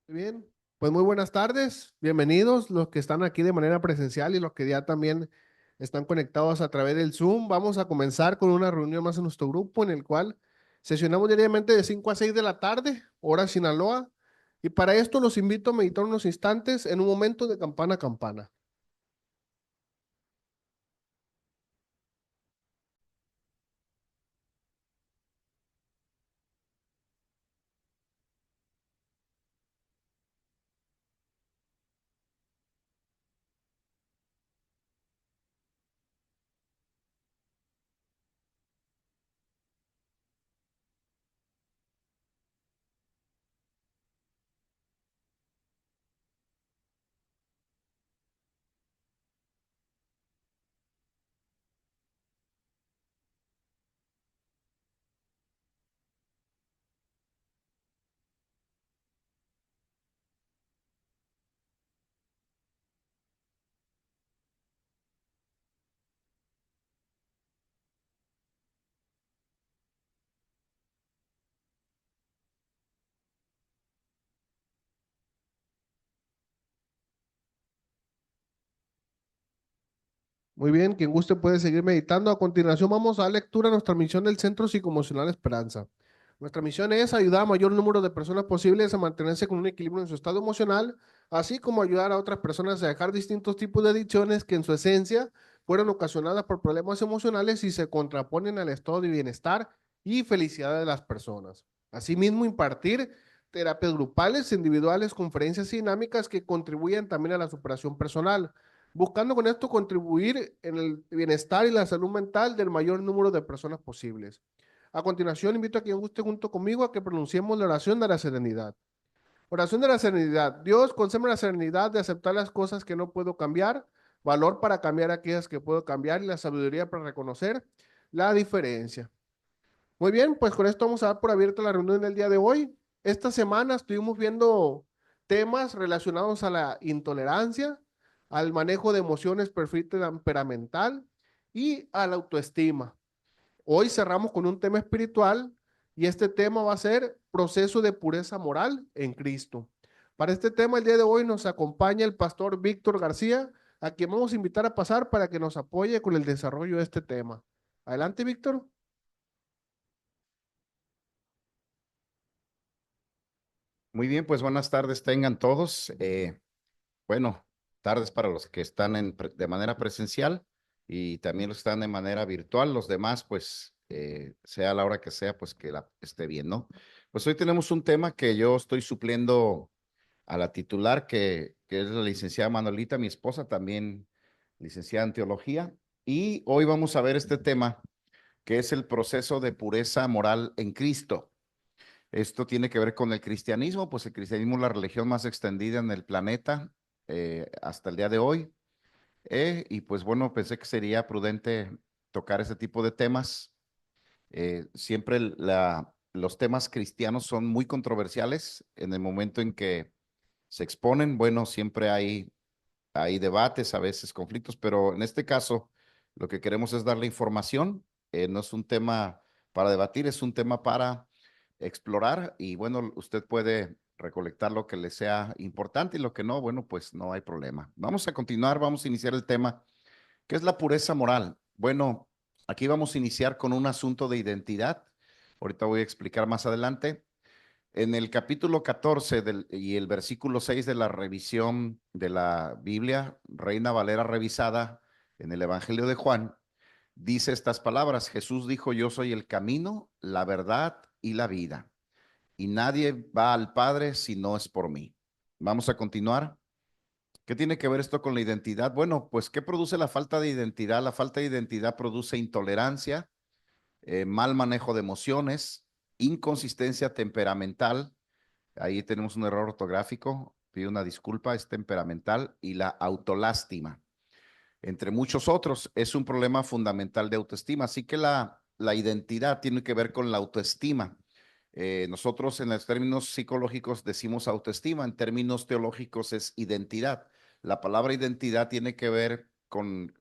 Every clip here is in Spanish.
Muy bien, pues muy buenas tardes, bienvenidos los que están aquí de manera presencial y los que ya también están conectados a través del Zoom. Vamos a comenzar con una reunión más en nuestro grupo en el cual sesionamos diariamente de 5 a 6 de la tarde, hora Sinaloa, y para esto los invito a meditar unos instantes en un momento de campana a campana. Muy bien, quien guste puede seguir meditando. A continuación vamos a dar lectura a nuestra misión del Centro Psicoemocional Esperanza. Nuestra misión es ayudar a mayor número de personas posibles a mantenerse con un equilibrio en su estado emocional, así como ayudar a otras personas a dejar distintos tipos de adicciones que en su esencia fueron ocasionadas por problemas emocionales y se contraponen al estado de bienestar y felicidad de las personas. Asimismo, impartir terapias grupales, individuales, conferencias y dinámicas que contribuyan también a la superación personal, buscando con esto contribuir en el bienestar y la salud mental del mayor número de personas posibles. A continuación, invito a quien guste junto conmigo a que pronunciemos la oración de la serenidad. Oración de la serenidad. Dios, concédeme la serenidad de aceptar las cosas que no puedo cambiar, valor para cambiar aquellas que puedo cambiar y la sabiduría para reconocer la diferencia. Muy bien, pues con esto vamos a dar por abierta la reunión del día de hoy. Esta semana estuvimos viendo temas relacionados a la intolerancia, al manejo de emociones, perfil temperamental y a la autoestima. Hoy cerramos con un tema espiritual y este tema va a ser proceso de pureza moral en Cristo. Para este tema el día de hoy nos acompaña el pastor Víctor García, a quien vamos a invitar a pasar para que nos apoye con el desarrollo de este tema. Adelante, Víctor. Muy bien, pues buenas tardes tengan todos. Bueno, tardes para los que están de manera presencial y también los que están de manera virtual. Los demás, pues, sea la hora que sea, pues que esté bien, ¿no? Pues hoy tenemos un tema que yo estoy supliendo a la titular, que es la licenciada Manolita, mi esposa, también licenciada en teología. Y hoy vamos a ver este tema, que es el proceso de pureza moral en Cristo. Esto tiene que ver con el cristianismo, pues el cristianismo es la religión más extendida en el planeta hasta el día de hoy. Y pues bueno, pensé que sería prudente tocar ese tipo de temas. Siempre los temas cristianos son muy controversiales en el momento en que se exponen. Bueno, siempre hay debates, a veces conflictos, pero en este caso lo que queremos es darle información. No es un tema para debatir, es un tema para explorar y bueno, usted puede recolectar lo que le sea importante y lo que no, bueno, pues no hay problema. Vamos a continuar, vamos a iniciar el tema, que es la pureza moral. Bueno, aquí vamos a iniciar con un asunto de identidad. Ahorita voy a explicar más adelante. En el capítulo 14 y el versículo 6 de la revisión de la Biblia, Reina Valera revisada, en el Evangelio de Juan, dice estas palabras: Jesús dijo, yo soy el camino, la verdad y la vida, y nadie va al Padre si no es por mí. Vamos a continuar. ¿Qué tiene que ver esto con la identidad? Bueno, pues ¿qué produce la falta de identidad? La falta de identidad produce intolerancia, mal manejo de emociones, inconsistencia temperamental. Ahí tenemos un error ortográfico, pido una disculpa, es temperamental, y la autolástima, entre muchos otros. Es un problema fundamental de autoestima, así que la identidad tiene que ver con la autoestima. Nosotros en los términos psicológicos decimos autoestima, en términos teológicos es identidad. La palabra identidad tiene que ver con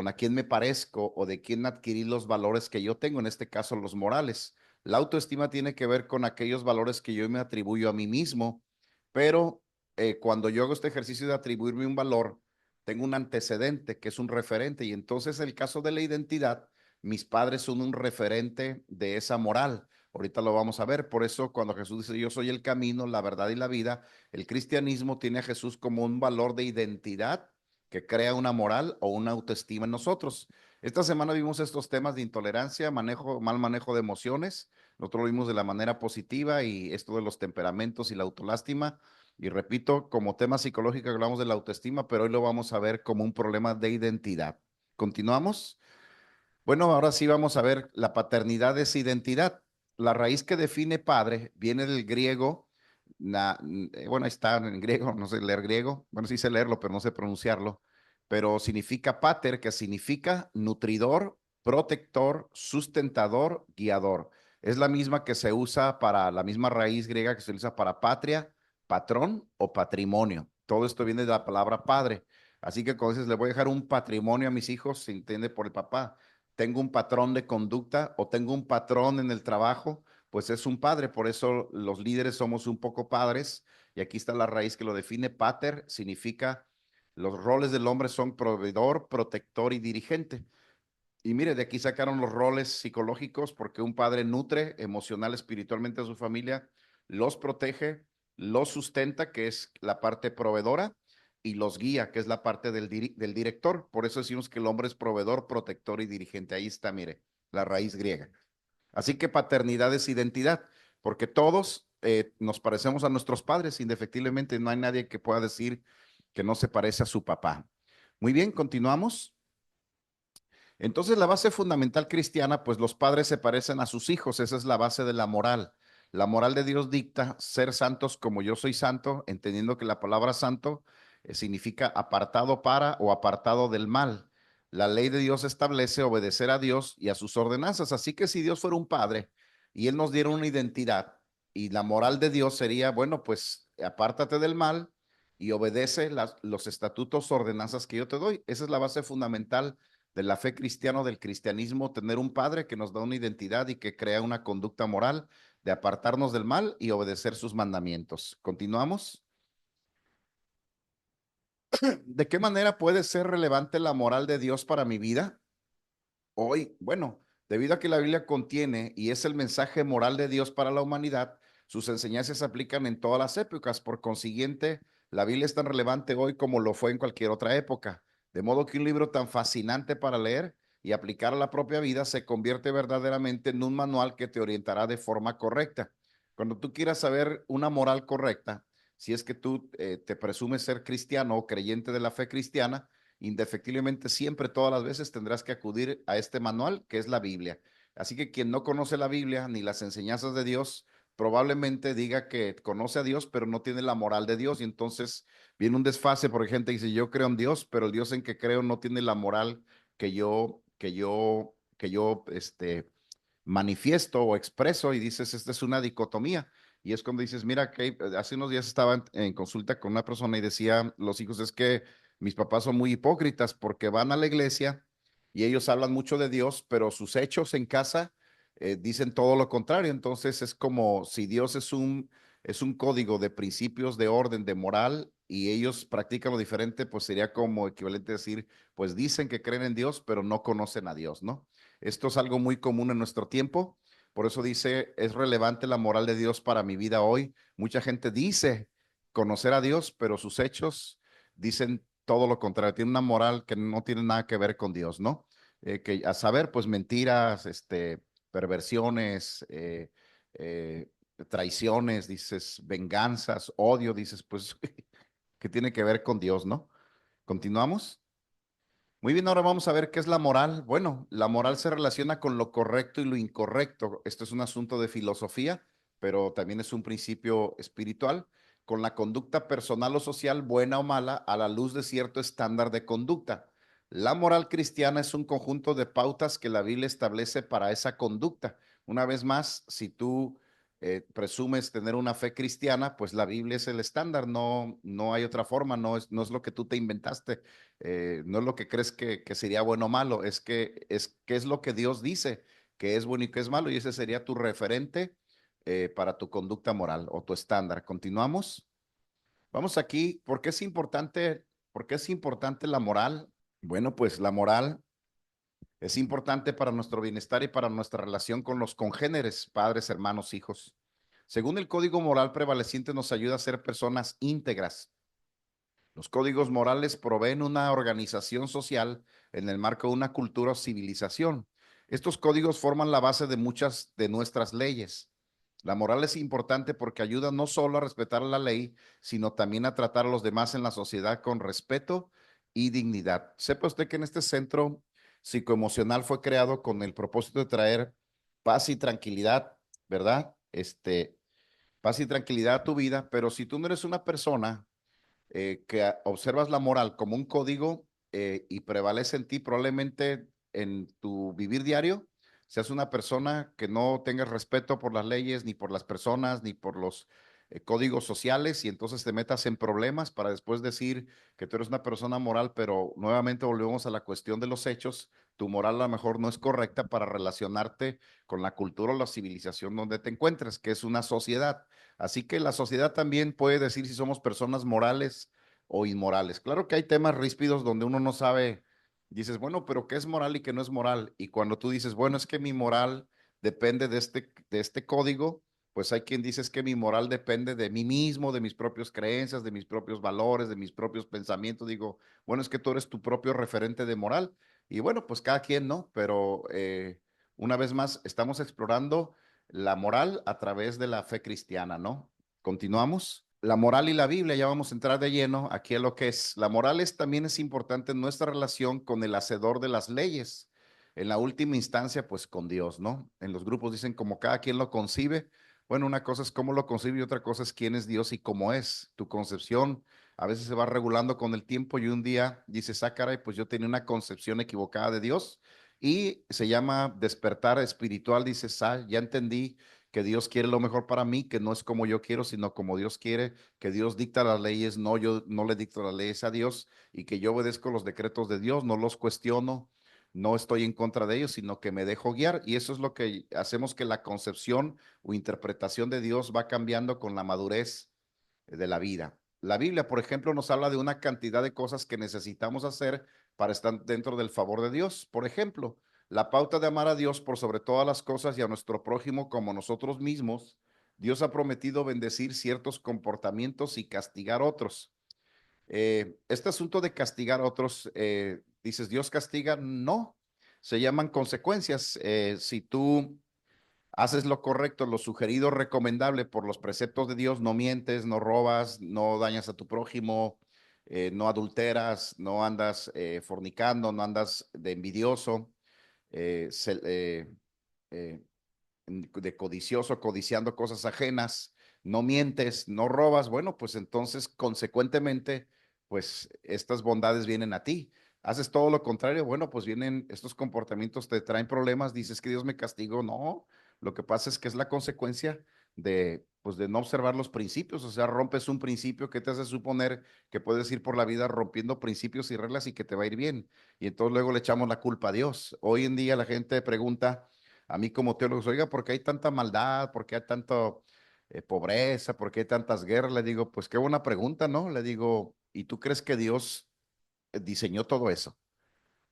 a quién me parezco o de quién adquirí los valores que yo tengo, en este caso los morales. La autoestima tiene que ver con aquellos valores que yo me atribuyo a mí mismo pero cuando yo hago este ejercicio de atribuirme un valor, tengo un antecedente que es un referente, y entonces el caso de la identidad, mis padres son un referente de esa moral. Ahorita lo vamos a ver. Por eso cuando Jesús dice yo soy el camino, la verdad y la vida, el cristianismo tiene a Jesús como un valor de identidad que crea una moral o una autoestima en nosotros. Esta semana vimos estos temas de intolerancia, manejo, mal manejo de emociones. Nosotros lo vimos de la manera positiva, y esto de los temperamentos y la autolástima. Y repito, como tema psicológico hablamos de la autoestima, pero hoy lo vamos a ver como un problema de identidad. ¿Continuamos? Bueno, ahora sí vamos a ver la paternidad es identidad. La raíz que define padre viene del griego, bueno, ahí está en griego, no sé leer griego, bueno, sí sé leerlo, pero no sé pronunciarlo, pero significa pater, que significa nutridor, protector, sustentador, guiador. Es la misma que se usa para la misma raíz griega que se usa para patria, patrón o patrimonio. Todo esto viene de la palabra padre. Así que cuando dices, le voy a dejar un patrimonio a mis hijos, se entiende por el papá. Tengo un patrón de conducta o tengo un patrón en el trabajo, pues es un padre. Por eso los líderes somos un poco padres. Y aquí está la raíz que lo define. Pater significa los roles del hombre son proveedor, protector y dirigente. Y mire, de aquí sacaron los roles psicológicos, porque un padre nutre emocional, espiritualmente a su familia, los protege, los sustenta, que es la parte proveedora, y los guía, que es la parte del director. Por eso decimos que el hombre es proveedor, protector y dirigente. Ahí está, mire, la raíz griega. Así que paternidad es identidad, porque todos nos parecemos a nuestros padres, indefectiblemente. No hay nadie que pueda decir que no se parece a su papá. Muy bien, continuamos. Entonces, la base fundamental cristiana, pues los padres se parecen a sus hijos, esa es la base de la moral. La moral de Dios dicta ser santos como yo soy santo, entendiendo que la palabra santo significa apartado para o apartado del mal. La ley de Dios establece obedecer a Dios y a sus ordenanzas. Así que si Dios fuera un padre y Él nos diera una identidad, y la moral de Dios sería, bueno, pues apártate del mal y obedece los estatutos, ordenanzas que yo te doy. Esa es la base fundamental de la fe cristiana o del cristianismo, tener un padre que nos da una identidad y que crea una conducta moral de apartarnos del mal y obedecer sus mandamientos. ¿Continuamos? ¿De qué manera puede ser relevante la moral de Dios para mi vida? Hoy, bueno, debido a que la Biblia contiene y es el mensaje moral de Dios para la humanidad, sus enseñanzas se aplican en todas las épocas. Por consiguiente, la Biblia es tan relevante hoy como lo fue en cualquier otra época. De modo que un libro tan fascinante para leer y aplicar a la propia vida se convierte verdaderamente en un manual que te orientará de forma correcta. Cuando tú quieras saber una moral correcta, si es que tú te presumes ser cristiano o creyente de la fe cristiana, indefectiblemente siempre, todas las veces tendrás que acudir a este manual que es la Biblia. Así que quien no conoce la Biblia ni las enseñanzas de Dios, probablemente diga que conoce a Dios, pero no tiene la moral de Dios. Y entonces viene un desfase, por ejemplo, dice, yo creo en Dios, pero el Dios en que creo no tiene la moral que yo manifiesto o expreso, y dices, esta es una dicotomía. Y es cuando dices, mira, que hace unos días estaba en consulta con una persona y decía, los hijos, es que mis papás son muy hipócritas porque van a la iglesia y ellos hablan mucho de Dios, pero sus hechos en casa dicen todo lo contrario. Entonces es como si Dios es un código de principios, de orden, de moral, y ellos practican lo diferente, pues sería como equivalente a decir, pues dicen que creen en Dios, pero no conocen a Dios, ¿no? Esto es algo muy común en nuestro tiempo. Por eso dice, es relevante la moral de Dios para mi vida hoy. Mucha gente dice conocer a Dios, pero sus hechos dicen todo lo contrario. Tiene una moral que no tiene nada que ver con Dios, ¿no? Que a saber, pues mentiras, perversiones, eh, traiciones, dices, venganzas, odio, dices, pues, ¿qué tiene que ver con Dios, no? ¿Continuamos? Muy bien, ahora vamos a ver qué es la moral. Bueno, la moral se relaciona con lo correcto y lo incorrecto. Esto es un asunto de filosofía, pero también es un principio espiritual, con la conducta personal o social, buena o mala, a la luz de cierto estándar de conducta. La moral cristiana es un conjunto de pautas que la Biblia establece para esa conducta. Una vez más, si tú presumes tener una fe cristiana, pues la Biblia es el estándar, no, no hay otra forma, no es lo que tú te inventaste, no es lo que crees que sería bueno o malo, es lo que Dios dice que es bueno y que es malo, y ese sería tu referente para tu conducta moral o tu estándar. ¿Continuamos? Vamos aquí, ¿por qué es importante? ¿Por qué es importante la moral? Bueno, pues la moral es importante para nuestro bienestar y para nuestra relación con los congéneres, padres, hermanos, hijos. Según el código moral prevaleciente, nos ayuda a ser personas íntegras. Los códigos morales proveen una organización social en el marco de una cultura o civilización. Estos códigos forman la base de muchas de nuestras leyes. La moral es importante porque ayuda no solo a respetar la ley, sino también a tratar a los demás en la sociedad con respeto y dignidad. Sepa usted que en este centro psicoemocional fue creado con el propósito de traer paz y tranquilidad, ¿verdad? Paz y tranquilidad a tu vida, pero si tú no eres una persona observas la moral como un código y prevalece en ti, probablemente en tu vivir diario, seas una persona que no tengas respeto por las leyes, ni por las personas, ni por los códigos sociales, y entonces te metas en problemas para después decir que tú eres una persona moral, pero nuevamente volvemos a la cuestión de los hechos. Tu moral a lo mejor no es correcta para relacionarte con la cultura o la civilización donde te encuentres, que es una sociedad. Así que la sociedad también puede decir si somos personas morales o inmorales. Claro que hay temas ríspidos donde uno no sabe, dices, bueno, pero ¿qué es moral y qué no es moral? Y cuando tú dices, bueno, es que mi moral depende de este código, pues hay quien dice es que mi moral depende de mí mismo, de mis propias creencias, de mis propios valores, de mis propios pensamientos. Digo, bueno, es que tú eres tu propio referente de moral. Y bueno, pues cada quien, ¿no? Pero una vez más, estamos explorando la moral a través de la fe cristiana, ¿no? Continuamos. La moral y la Biblia, ya vamos a entrar de lleno aquí a lo que es. La moral también es importante en nuestra relación con el hacedor de las leyes. En la última instancia, pues con Dios, ¿no? En los grupos dicen como cada quien lo concibe. Bueno, una cosa es cómo lo concibe y otra cosa es quién es Dios y cómo es. Tu concepción a veces se va regulando con el tiempo y un día dices, ah, caray, pues yo tenía una concepción equivocada de Dios y se llama despertar espiritual. Dices, ah, ya entendí que Dios quiere lo mejor para mí, que no es como yo quiero, sino como Dios quiere, que Dios dicta las leyes, no yo no le dicto las leyes a Dios y que yo obedezco los decretos de Dios, no los cuestiono, no estoy en contra de ellos, sino que me dejo guiar y eso es lo que hacemos que la concepción o interpretación de Dios va cambiando con la madurez de la vida. La Biblia, por ejemplo, nos habla de una cantidad de cosas que necesitamos hacer para estar dentro del favor de Dios. Por ejemplo, la pauta de amar a Dios por sobre todas las cosas y a nuestro prójimo como nosotros mismos. Dios ha prometido bendecir ciertos comportamientos y castigar otros. Este asunto de castigar a otros, dices, ¿Dios castiga? No, se llaman consecuencias. Si tú haces lo correcto, lo sugerido, recomendable por los preceptos de Dios, no mientes, no robas, no dañas a tu prójimo, no adulteras, no andas fornicando, no andas de envidioso, eh, se- eh, eh, de codicioso, codiciando cosas ajenas, no mientes, no robas, bueno, pues entonces consecuentemente, pues estas bondades vienen a ti. Haces todo lo contrario, bueno, pues vienen estos comportamientos, te traen problemas, dices que Dios me castigó, no, lo que pasa es que es la consecuencia de, pues de no observar los principios, o sea, rompes un principio que te hace suponer que puedes ir por la vida rompiendo principios y reglas y que te va a ir bien. Y entonces luego le echamos la culpa a Dios. Hoy en día la gente pregunta, a mí como teólogo, oiga, ¿por qué hay tanta maldad? ¿Por qué hay tanto pobreza? ¿Por qué hay tantas guerras? Le digo, pues qué buena pregunta, ¿no? Le digo, ¿y tú crees que Dios diseñó todo eso?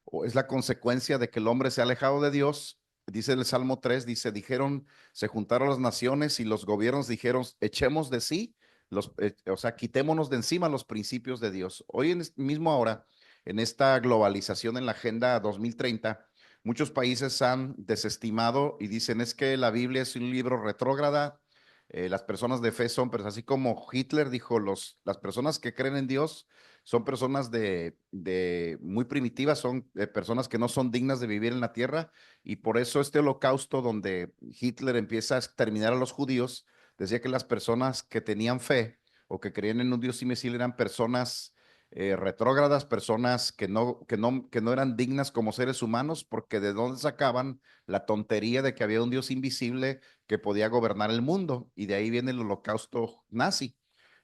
¿O es la consecuencia de que el hombre se ha alejado de Dios? Dice el Salmo 3, dice, dijeron, se juntaron las naciones y los gobiernos dijeron, echemos de sí, o sea, quitémonos de encima los principios de Dios. Hoy en mismo ahora, en esta globalización en la Agenda 2030, muchos países han desestimado y dicen, es que la Biblia es un libro retrógrada, las personas de fe son, pero así como Hitler dijo, las personas que creen en Dios son personas de muy primitivas, son personas que no son dignas de vivir en la tierra y por eso este holocausto donde Hitler empieza a exterminar a los judíos, decía que las personas que tenían fe o que creían en un Dios invisible eran personas retrógradas, personas que no eran dignas como seres humanos, porque de dónde sacaban la tontería de que había un Dios invisible que podía gobernar el mundo, y de ahí viene el holocausto nazi.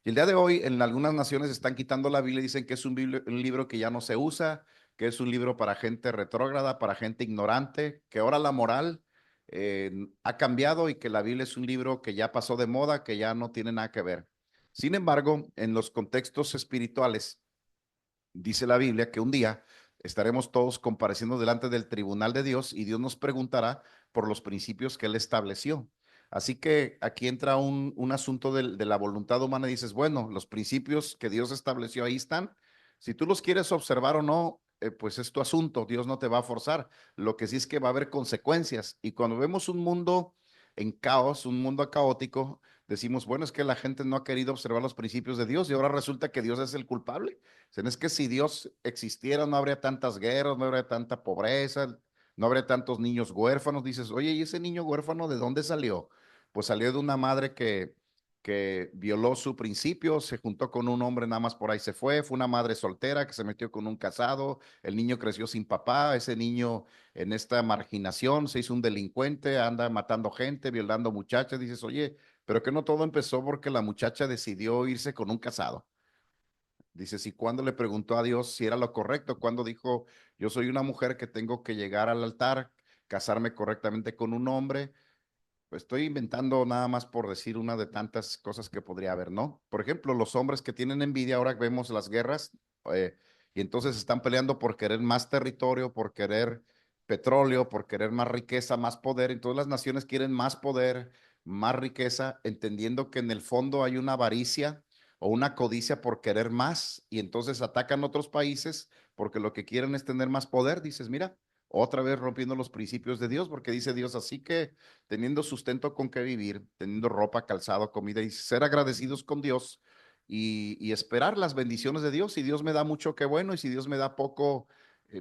Y el día de hoy, en algunas naciones están quitando la Biblia y dicen que es un libro que ya no se usa, que es un libro para gente retrógrada, para gente ignorante, que ahora la moral ha cambiado y que la Biblia es un libro que ya pasó de moda, que ya no tiene nada que ver. Sin embargo, en los contextos espirituales, dice la Biblia que un día estaremos todos compareciendo delante del tribunal de Dios y Dios nos preguntará por los principios que Él estableció. Así que aquí entra un asunto de la voluntad humana y dices, bueno, los principios que Dios estableció ahí están. Si tú los quieres observar o no, pues es tu asunto, Dios no te va a forzar. Lo que sí es que va a haber consecuencias. Y cuando vemos un mundo en caos, un mundo caótico, decimos, bueno, es que la gente no ha querido observar los principios de Dios y ahora resulta que Dios es el culpable. Es que si Dios existiera, no habría tantas guerras, no habría tanta pobreza, no habría tantos niños huérfanos. Dices, oye, ¿y ese niño huérfano de dónde salió? Pues salió de una madre que violó su principio, se juntó con un hombre, nada más por ahí se fue una madre soltera que se metió con un casado, el niño creció sin papá, ese niño en esta marginación se hizo un delincuente, anda matando gente, violando muchachas. Dices, oye, pero que no todo empezó porque la muchacha decidió irse con un casado. Dice, si cuando le preguntó a Dios si era lo correcto, cuando dijo, yo soy una mujer que tengo que llegar al altar, casarme correctamente con un hombre, pues estoy inventando nada más por decir una de tantas cosas que podría haber, ¿no? Por ejemplo, los hombres que tienen envidia, ahora vemos las guerras eh, y entonces están peleando por querer más territorio, por querer petróleo, por querer más riqueza, más poder. Entonces las naciones quieren más poder, más riqueza, entendiendo que en el fondo hay una avaricia o una codicia por querer más y entonces atacan otros países porque lo que quieren es tener más poder. Dices, mira, otra vez rompiendo los principios de Dios, porque dice Dios, así que teniendo sustento con que vivir, teniendo ropa, calzado, comida y ser agradecidos con Dios y esperar las bendiciones de Dios. Si Dios me da mucho, qué bueno, y si Dios me da poco,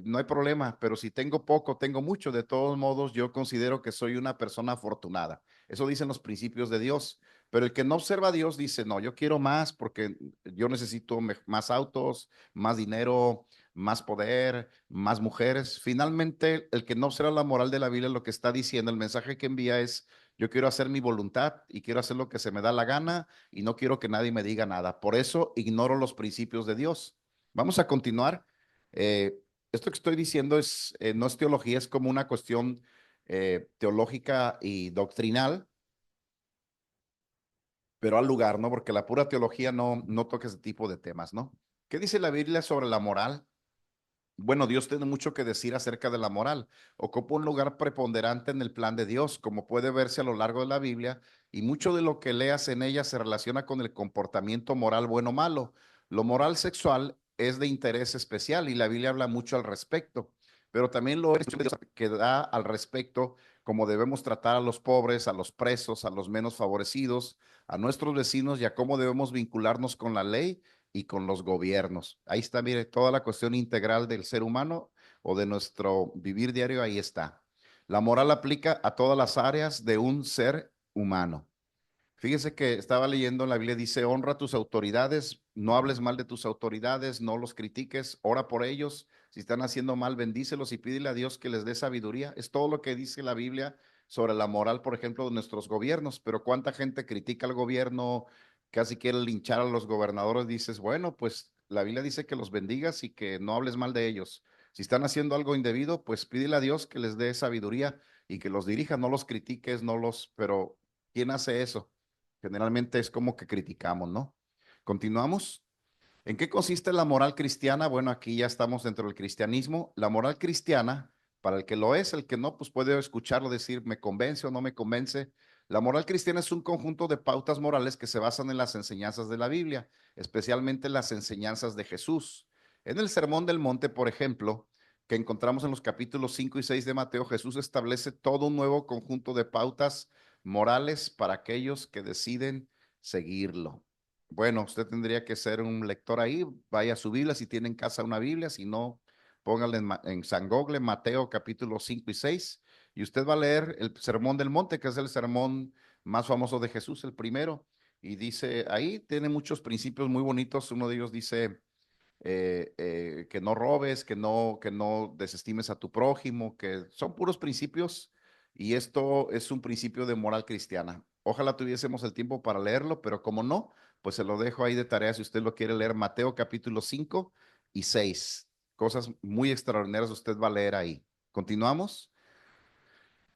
no hay problema, pero si tengo poco, tengo mucho, de todos modos, yo considero que soy una persona afortunada. Eso dicen los principios de Dios. Pero el que no observa a Dios dice, no, yo quiero más porque yo necesito más autos, más dinero, más poder, más mujeres. Finalmente, el que no observa la moral de la Biblia, lo que está diciendo, el mensaje que envía es, yo quiero hacer mi voluntad y quiero hacer lo que se me da la gana y no quiero que nadie me diga nada. Por eso ignoro los principios de Dios. Vamos a continuar. Esto que estoy diciendo no es teología, es como una cuestión teológica y doctrinal, pero al lugar, ¿no? Porque la pura teología no toca ese tipo de temas, ¿no? ¿Qué dice la Biblia sobre la moral? Bueno, Dios tiene mucho que decir acerca de la moral. Ocupa un lugar preponderante en el plan de Dios, como puede verse a lo largo de la Biblia, y mucho de lo que leas en ella se relaciona con el comportamiento moral bueno o malo. Lo moral sexual es de interés especial y la Biblia habla mucho al respecto, pero también lo es que da al respecto cómo debemos tratar a los pobres, a los presos, a los menos favorecidos, a nuestros vecinos y a cómo debemos vincularnos con la ley y con los gobiernos. Ahí está, mire, toda la cuestión integral del ser humano o de nuestro vivir diario, ahí está. La moral aplica a todas las áreas de un ser humano. Fíjese que estaba leyendo en la Biblia, dice, honra a tus autoridades, no hables mal de tus autoridades, no los critiques, ora por ellos. Si están haciendo mal, bendícelos y pídele a Dios que les dé sabiduría. Es todo lo que dice la Biblia sobre la moral, por ejemplo, de nuestros gobiernos. Pero cuánta gente critica al gobierno, casi quiere linchar a los gobernadores. Dices, bueno, pues la Biblia dice que los bendigas y que no hables mal de ellos. Si están haciendo algo indebido, pues pídele a Dios que les dé sabiduría y que los dirija, no los critiques, pero ¿quién hace eso? Generalmente es como que criticamos, ¿no? Continuamos. ¿En qué consiste la moral cristiana? Bueno, aquí ya estamos dentro del cristianismo. La moral cristiana, para el que lo es, el que no, pues puede escucharlo decir, me convence o no me convence. La moral cristiana es un conjunto de pautas morales que se basan en las enseñanzas de la Biblia, especialmente las enseñanzas de Jesús. En el Sermón del Monte, por ejemplo, que encontramos en los capítulos 5 y 6 de Mateo, Jesús establece todo un nuevo conjunto de pautas morales para aquellos que deciden seguirlo. Bueno, usted tendría que ser un lector ahí, vaya a su Biblia si tiene en casa una Biblia, si no, póngale en San Google, Mateo capítulo 5 y 6, y usted va a leer el Sermón del Monte, que es el sermón más famoso de Jesús, el primero, y dice, ahí tiene muchos principios muy bonitos, uno de ellos dice que no robes, que no desestimes a tu prójimo, que son puros principios y esto es un principio de moral cristiana. Ojalá tuviésemos el tiempo para leerlo, pero como no, pues se lo dejo ahí de tarea si usted lo quiere leer, Mateo capítulo 5 y 6. Cosas muy extraordinarias usted va a leer ahí. Continuamos.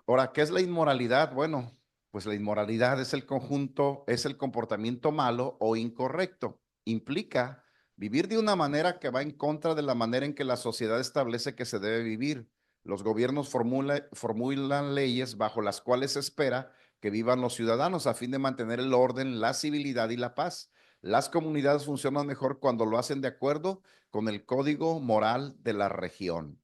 Ahora, ¿qué es la inmoralidad? Bueno, Pues la inmoralidad es el conjunto, es el comportamiento malo o incorrecto. Implica vivir de una manera que va en contra de la manera en que la sociedad establece que se debe vivir. Los gobiernos formulan leyes bajo las cuales se espera que vivan los ciudadanos a fin de mantener el orden, la civilidad y la paz. Las comunidades funcionan mejor cuando lo hacen de acuerdo con el código moral de la región.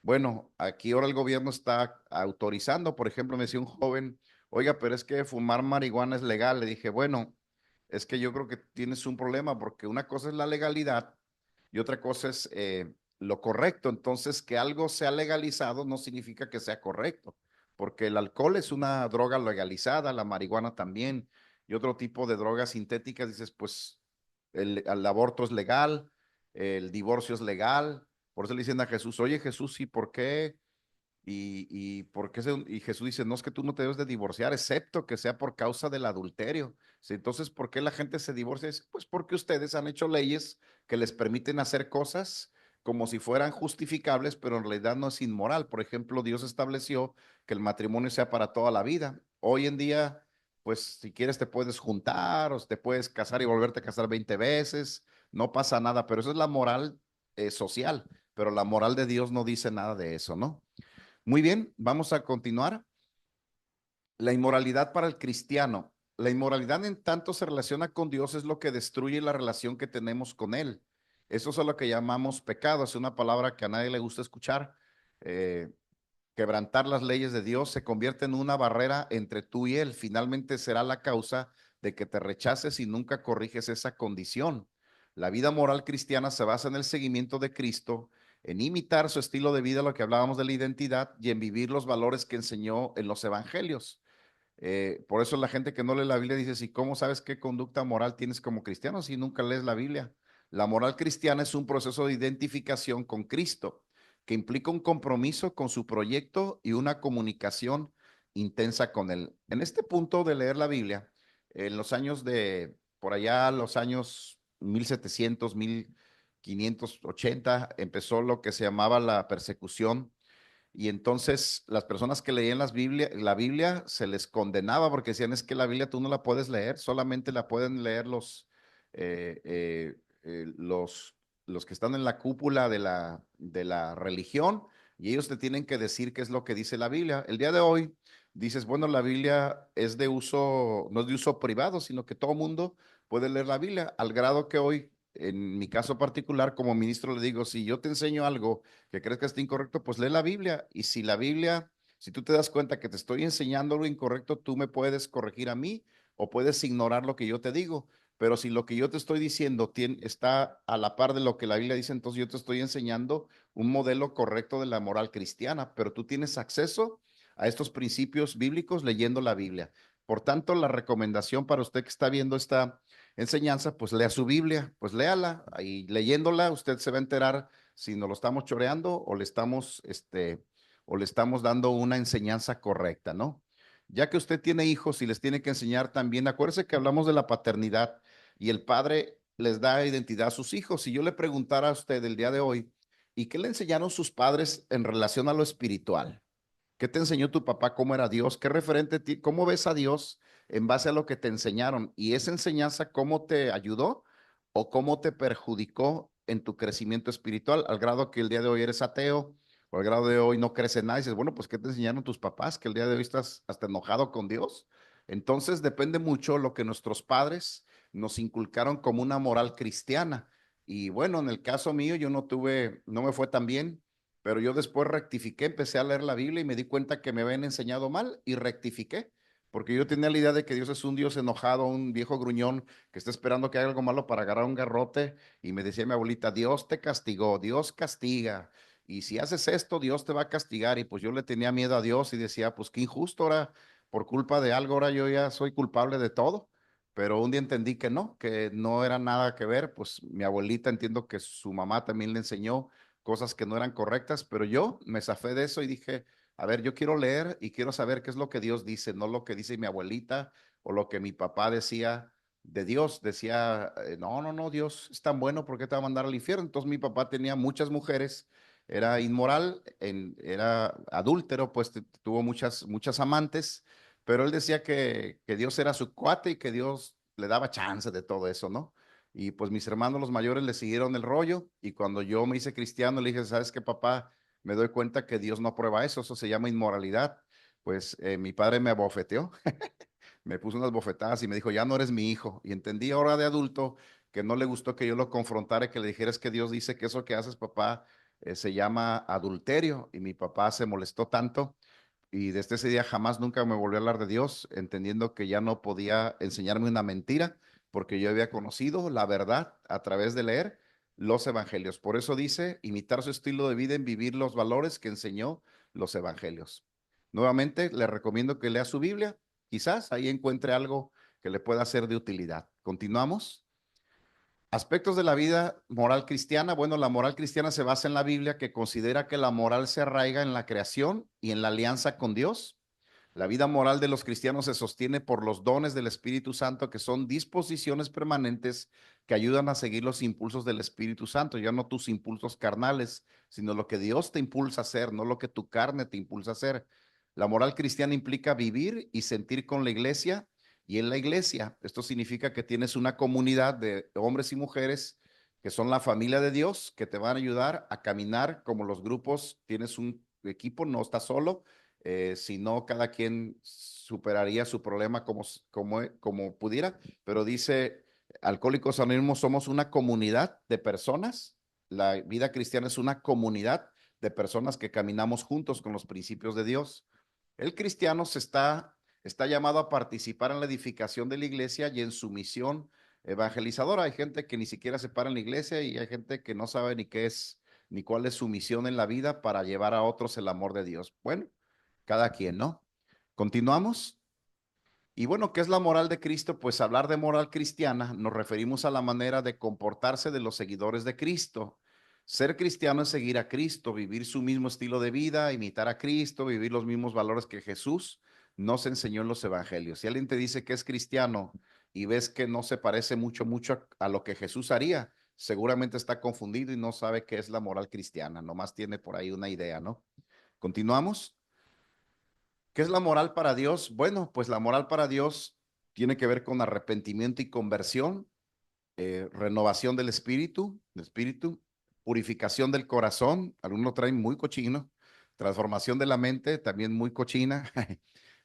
Bueno, aquí ahora el gobierno está autorizando, por ejemplo, me decía un joven, oiga, pero es que fumar marihuana es legal. Le dije, bueno, es que yo creo que tienes un problema porque una cosa es la legalidad y otra cosa es lo correcto. Entonces, que algo sea legalizado no significa que sea correcto, porque el alcohol es una droga legalizada, la marihuana también, y otro tipo de drogas sintéticas, dices, pues el aborto es legal, el divorcio es legal. Por eso le dicen a Jesús, oye Jesús, ¿y por qué? ¿Por qué y Jesús dice, no es que tú no te debes de divorciar, excepto que sea por causa del adulterio? Sí, entonces, ¿por qué la gente se divorcia? Pues porque ustedes han hecho leyes que les permiten hacer cosas como si fueran justificables, pero en realidad no es inmoral. Por ejemplo, Dios estableció que el matrimonio sea para toda la vida. Hoy en día, pues si quieres te puedes juntar o te puedes casar y volverte a casar 20 veces, no pasa nada, pero eso es la moral social, pero la moral de Dios no dice nada de eso, ¿no? Muy bien, vamos a continuar. La inmoralidad para el cristiano. La inmoralidad en tanto se relaciona con Dios es lo que destruye la relación que tenemos con Él. Eso es a lo que llamamos pecado. Es una palabra que a nadie le gusta escuchar. Eh, Quebrantar las leyes de Dios se convierte en una barrera entre tú y Él. Finalmente será la causa de que te rechaces y nunca corriges esa condición. La vida moral cristiana se basa en el seguimiento de Cristo, en imitar su estilo de vida, lo que hablábamos de la identidad, y en vivir los valores que enseñó en los evangelios. Por eso la gente que no lee la Biblia dice, ¿y cómo sabes qué conducta moral tienes como cristiano si nunca lees la Biblia? La moral cristiana es un proceso de identificación con Cristo que implica un compromiso con su proyecto y una comunicación intensa con él. En este punto de leer la Biblia, en los años de, por allá, los años 1700, 1580, empezó lo que se llamaba la persecución y entonces las personas que leían la Biblia se les condenaba porque decían es que la Biblia tú no la puedes leer, solamente la pueden leer eh, eh, los que están en la cúpula de la religión y ellos te tienen que decir qué es lo que dice la Biblia. El día de hoy dices, bueno, la Biblia es de uso, no es de uso privado, sino que todo mundo puede leer la Biblia, al grado que hoy, en mi caso particular, como ministro le digo, si yo te enseño algo que crees que está incorrecto, pues lee la Biblia. Y si la Biblia, si tú te das cuenta que te estoy enseñando lo incorrecto, tú me puedes corregir a mí o puedes ignorar lo que yo te digo. Pero si lo que yo te estoy diciendo está a la par de lo que la Biblia dice, entonces yo te estoy enseñando un modelo correcto de la moral cristiana, pero tú tienes acceso a estos principios bíblicos leyendo la Biblia. Por tanto, la recomendación para usted que está viendo esta enseñanza, pues lea su Biblia, pues léala y leyéndola usted se va a enterar si nos lo estamos choreando o le estamos dando una enseñanza correcta, ¿no? Ya que usted tiene hijos y les tiene que enseñar también, acuérdese que hablamos de la paternidad y el padre les da identidad a sus hijos. Si yo le preguntara a usted el día de hoy, ¿y qué le enseñaron sus padres en relación a lo espiritual? ¿Qué te enseñó tu papá? ¿Cómo era Dios? ¿Qué referente, cómo ves a Dios en base a lo que te enseñaron? ¿Y esa enseñanza cómo te ayudó o cómo te perjudicó en tu crecimiento espiritual al grado que el día de hoy eres ateo o al grado de hoy no crees en nada? Y dices, bueno, pues ¿qué te enseñaron tus papás? Que el día de hoy estás hasta enojado con Dios. Entonces depende mucho lo que nuestros padres nos inculcaron como una moral cristiana. Y bueno, en el caso mío, yo no me fue tan bien, pero yo después rectifiqué, empecé a leer la Biblia y me di cuenta que me habían enseñado mal y rectifiqué, porque yo tenía la idea de que Dios es un Dios enojado, un viejo gruñón que está esperando que haga algo malo para agarrar un garrote. Y me decía mi abuelita, Dios te castigó, Dios castiga. Y si haces esto, Dios te va a castigar. Y pues yo le tenía miedo a Dios y decía, pues qué injusto ahora, por culpa de algo, ahora yo ya soy culpable de todo. Pero un día entendí que no era nada que ver, pues mi abuelita entiendo que su mamá también le enseñó cosas que no eran correctas, pero yo me zafé de eso y dije, a ver, yo quiero leer y quiero saber qué es lo que Dios dice, no lo que dice mi abuelita o lo que mi papá decía de Dios. Decía, no, no, no, Dios es tan bueno, ¿por qué te va a mandar al infierno? Entonces mi papá tenía muchas mujeres, era inmoral, era adúltero, pues tuvo muchas amantes, pero él decía que Dios era su cuate y que Dios le daba chance de todo eso, ¿no? Y pues mis hermanos los mayores le siguieron el rollo y cuando yo me hice cristiano le dije, ¿sabes qué, papá? Me doy cuenta que Dios no aprueba eso, eso se llama inmoralidad. Pues mi padre me abofeteó, me puso unas bofetadas y me dijo, ya no eres mi hijo. Y entendí ahora de adulto que no le gustó que yo lo confrontara y que le dijera, es que Dios dice que eso que haces, papá, se llama adulterio. Y mi papá se molestó tanto y desde ese día jamás nunca me volvió a hablar de Dios, entendiendo que ya no podía enseñarme una mentira, porque yo había conocido la verdad a través de leer los evangelios. Por eso dice, imitar su estilo de vida en vivir los valores que enseñó los evangelios. Nuevamente, le recomiendo que lea su Biblia, quizás ahí encuentre algo que le pueda ser de utilidad. Continuamos. Aspectos de la vida moral cristiana. Bueno, la moral cristiana se basa en la Biblia, que considera que la moral se arraiga en la creación y en la alianza con Dios. La vida moral de los cristianos se sostiene por los dones del Espíritu Santo, que son disposiciones permanentes que ayudan a seguir los impulsos del Espíritu Santo, ya no tus impulsos carnales, sino lo que Dios te impulsa a hacer, no lo que tu carne te impulsa a hacer. La moral cristiana implica vivir y sentir con la iglesia y en la iglesia. Esto significa que tienes una comunidad de hombres y mujeres que son la familia de Dios, que te van a ayudar a caminar como los grupos. Tienes un equipo, no estás solo, si no, cada quien superaría su problema como pudiera, pero dice, Alcohólicos Anónimos somos una comunidad de personas, la vida cristiana es una comunidad de personas que caminamos juntos con los principios de Dios. El cristiano está llamado a participar en la edificación de la iglesia y en su misión evangelizadora. Hay gente que ni siquiera se para en la iglesia y hay gente que no sabe ni qué es, ni cuál es su misión en la vida para llevar a otros el amor de Dios. Bueno, cada quien, ¿no? Continuamos. Y bueno, ¿qué es la moral de Cristo? Pues hablar de moral cristiana nos referimos a la manera de comportarse de los seguidores de Cristo. Ser cristiano es seguir a Cristo, vivir su mismo estilo de vida, imitar a Cristo, vivir los mismos valores que Jesús nos enseñó en los evangelios. Si alguien te dice que es cristiano y ves que no se parece mucho a lo que Jesús haría, seguramente está confundido y no sabe qué es la moral cristiana, nomás tiene por ahí una idea, ¿no? Continuamos. ¿Qué es la moral para Dios? Bueno, pues la moral para Dios tiene que ver con arrepentimiento y conversión, renovación del espíritu, purificación del corazón, algunos lo traen muy cochino, transformación de la mente, también muy cochina,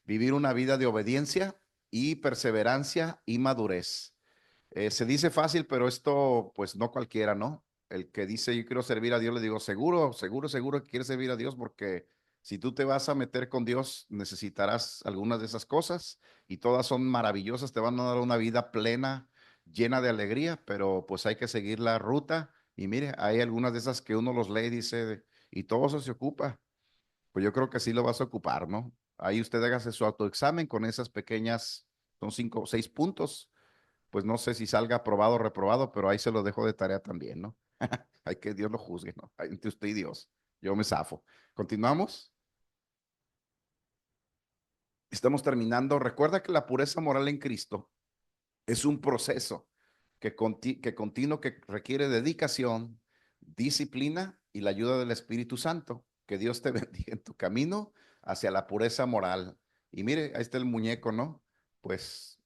vivir una vida de obediencia y perseverancia y madurez. Se dice fácil, pero esto pues no cualquiera, ¿no? El que dice yo quiero servir a Dios, le digo seguro que quieres servir a Dios porque si tú te vas a meter con Dios necesitarás algunas de esas cosas y todas son maravillosas, te van a dar una vida plena, llena de alegría, pero pues hay que seguir la ruta y mire, hay algunas de esas que uno los lee y dice, y todo eso se ocupa, pues yo creo que sí lo vas a ocupar, ¿no? Ahí usted hágase su autoexamen con esas pequeñas, son 5 o 6 puntos, pues no sé si salga aprobado o reprobado, pero ahí se lo dejo de tarea también, ¿no? Hay que Dios lo juzgue, ¿no? Entre usted y Dios. Yo me zafo. Continuamos. Estamos terminando. Recuerda que la pureza moral en Cristo es un proceso que continuo, que requiere dedicación, disciplina y la ayuda del Espíritu Santo. Que Dios te bendiga en tu camino hacia la pureza moral. Y mire, ahí está el muñeco, ¿no? Pues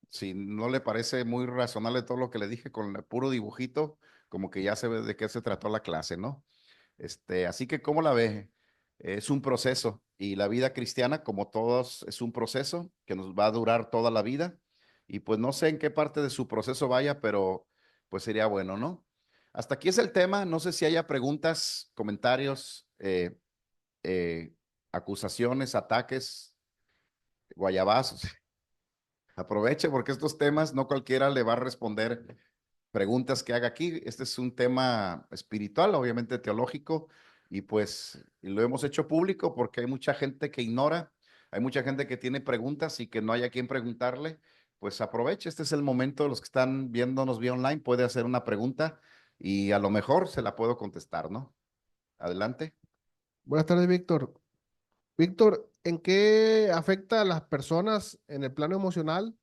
si no le parece muy razonable todo lo que le dije con el puro dibujito, como que ya se ve de qué se trató la clase, ¿no? Así que, ¿cómo la ve? Es un proceso y la vida cristiana, como todos, es un proceso que nos va a durar toda la vida. Y pues no sé en qué parte de su proceso vaya, pero pues sería bueno, ¿no? Hasta aquí es el tema. No sé si haya preguntas, comentarios, eh, acusaciones, ataques, guayabazos. Aproveche porque estos temas no cualquiera le va a responder preguntas que haga aquí. Este es un tema espiritual, obviamente teológico, y pues lo hemos hecho público porque hay mucha gente que ignora, hay mucha gente que tiene preguntas y que no hay a quien preguntarle. Pues aproveche, este es el momento, los que están viéndonos vía online, puede hacer una pregunta y a lo mejor se la puedo contestar, ¿no? Adelante. Buenas tardes, Víctor. Víctor, ¿en qué afecta a las personas en el plano emocional?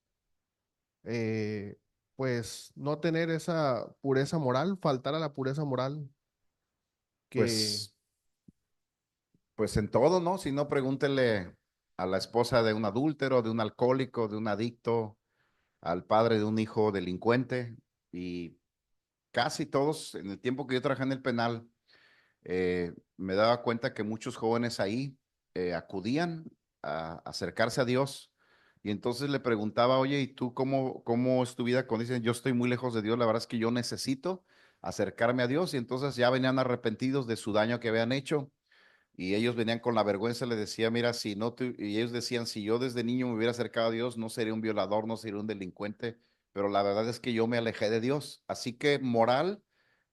eh, pues no tener esa pureza moral, faltar a la pureza moral que Pues, pues en todo, ¿no? Si no, pregúntele. a la esposa de un adúltero, de un alcohólico, de un adicto, al padre de un hijo delincuente y casi todos, en el tiempo que yo trabajé en el penal, me daba cuenta que muchos jóvenes ahí acudían a acercarse a Dios y entonces le preguntaba, oye, ¿y tú cómo es tu vida? Cuando dicen, yo estoy muy lejos de Dios, la verdad es que yo necesito acercarme a Dios y entonces ya venían arrepentidos de su daño que habían hecho y ellos venían con la vergüenza, le decía, mira, si no, y ellos decían, si yo desde niño me hubiera acercado a Dios, no sería un violador, no sería un delincuente, pero la verdad es que yo me alejé de Dios. Así que moral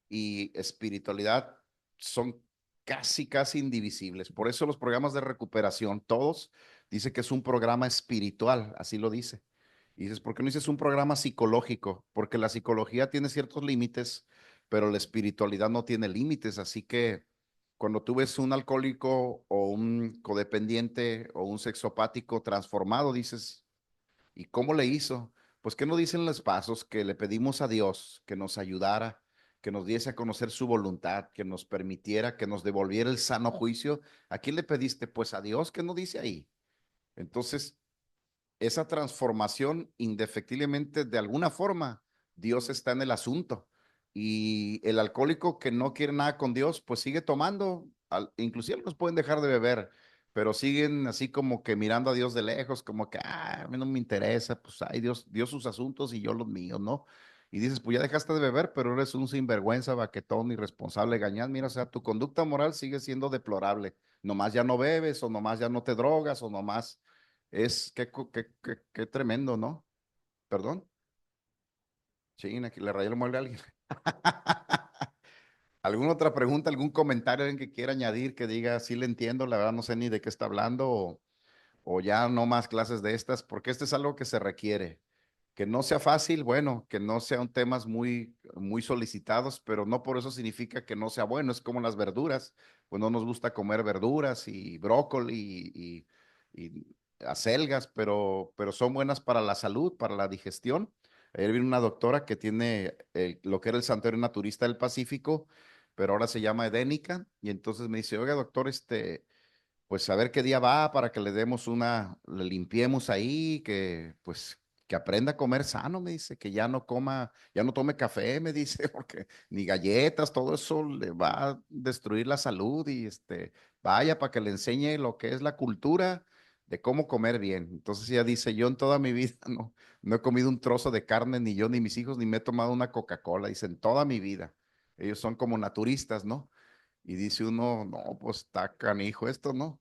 y espiritualidad son casi indivisibles. Por eso los programas de recuperación, todos, dice que es un programa espiritual, así lo dice. Y dices, ¿por qué no dices un programa psicológico? Porque la psicología tiene ciertos límites, pero la espiritualidad no tiene límites. Así que cuando tú ves un alcohólico o un codependiente o un sexopático transformado, dices, ¿y cómo le hizo? Pues, ¿qué nos dicen los pasos? Que le pedimos a Dios que nos ayudara, que nos diese a conocer su voluntad, que nos permitiera, que nos devolviera el sano juicio. ¿A quién le pediste? Pues a Dios, ¿qué nos dice ahí? Entonces, esa transformación, indefectiblemente, de alguna forma, Dios está en el asunto. Y el alcohólico que no quiere nada con Dios, pues sigue tomando, inclusive los pueden dejar de beber, pero siguen así como que mirando a Dios de lejos, como que, a mí no me interesa, pues, ay, Dios sus asuntos y yo los míos, ¿no? Y dices, pues ya dejaste de beber, pero eres un sinvergüenza, baquetón, irresponsable, gañán. Mira, o sea, tu conducta moral sigue siendo deplorable. Nomás ya no bebes, o nomás ya no te drogas, o nomás qué tremendo, ¿no? Perdón. China, que le rayé el mueble a alguien. ¿Alguna otra pregunta, algún comentario alguien que quiera añadir que diga, sí le entiendo, la verdad no sé ni de qué está hablando o ya no más clases de estas, porque este es algo que se requiere. Que no sea fácil, bueno, que no sean temas muy solicitados, pero no por eso significa que no sea bueno. Es como las verduras, pues no nos gusta comer verduras y brócoli y acelgas, pero son buenas para la salud, para la digestión. Ayer vino una doctora que tiene lo que era el Santuario Naturista del Pacífico, pero ahora se llama Edénica, y entonces me dice, oiga, doctor, pues a ver qué día va para que le limpiemos ahí, que pues que aprenda a comer sano, me dice, que ya no coma, ya no tome café, me dice, porque ni galletas, todo eso le va a destruir la salud y vaya para que le enseñe lo que es la cultura de cómo comer bien. Entonces ella dice, yo en toda mi vida no he comido un trozo de carne, ni yo, ni mis hijos, ni me he tomado una Coca-Cola, dice, en toda mi vida. Ellos son como naturistas, ¿no? Y dice uno, no, pues está canijo esto, ¿no?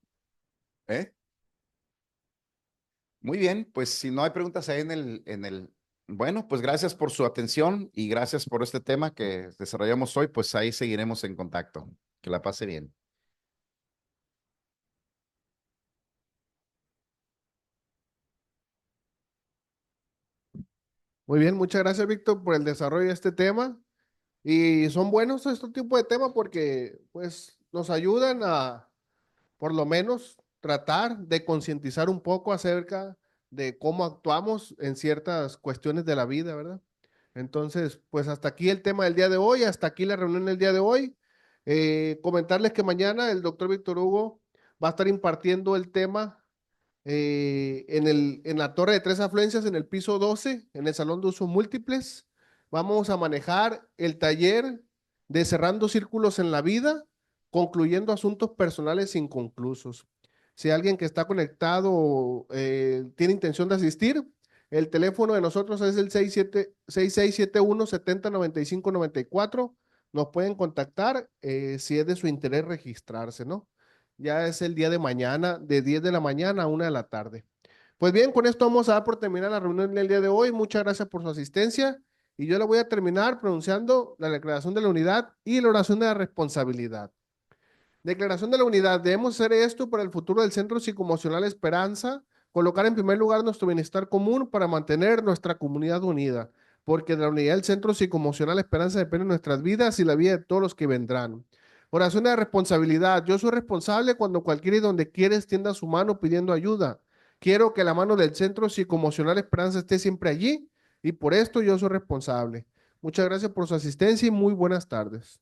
¿Eh? Muy bien, pues si no hay preguntas ahí bueno, pues gracias por su atención y gracias por este tema que desarrollamos hoy, pues ahí seguiremos en contacto. Que la pase bien. Muy bien, muchas gracias, Víctor, por el desarrollo de este tema. Y son buenos estos tipos de temas porque pues nos ayudan a, por lo menos, tratar de concientizar un poco acerca de cómo actuamos en ciertas cuestiones de la vida, ¿verdad? Entonces, pues hasta aquí el tema del día de hoy, hasta aquí la reunión del día de hoy. Comentarles que mañana el doctor Víctor Hugo va a estar impartiendo el tema en la torre de tres afluencias, en el piso 12 en el salón de usos múltiples. Vamos a manejar el taller de cerrando círculos en la vida, concluyendo asuntos personales inconclusos. Si alguien que está conectado tiene intención de asistir, el teléfono de nosotros es el 6671-7095-94. Nos pueden contactar si es de su interés registrarse, ¿no? Ya es el día de mañana, de 10 de la mañana a 1 de la tarde. Pues bien, con esto vamos a dar por terminar la reunión del día de hoy. Muchas gracias por su asistencia. Y yo le voy a terminar pronunciando la declaración de la unidad y la oración de la responsabilidad. Declaración de la unidad. Debemos hacer esto para el futuro del Centro Psicoemocional Esperanza, colocar en primer lugar nuestro bienestar común para mantener nuestra comunidad unida, porque de la unidad del Centro Psicoemocional Esperanza dependen nuestras vidas y la vida de todos los que vendrán. Oración de responsabilidad. Yo soy responsable cuando cualquiera y donde quiera extienda su mano pidiendo ayuda. Quiero que la mano del Centro Psicoemocional Esperanza esté siempre allí y por esto yo soy responsable. Muchas gracias por su asistencia y muy buenas tardes.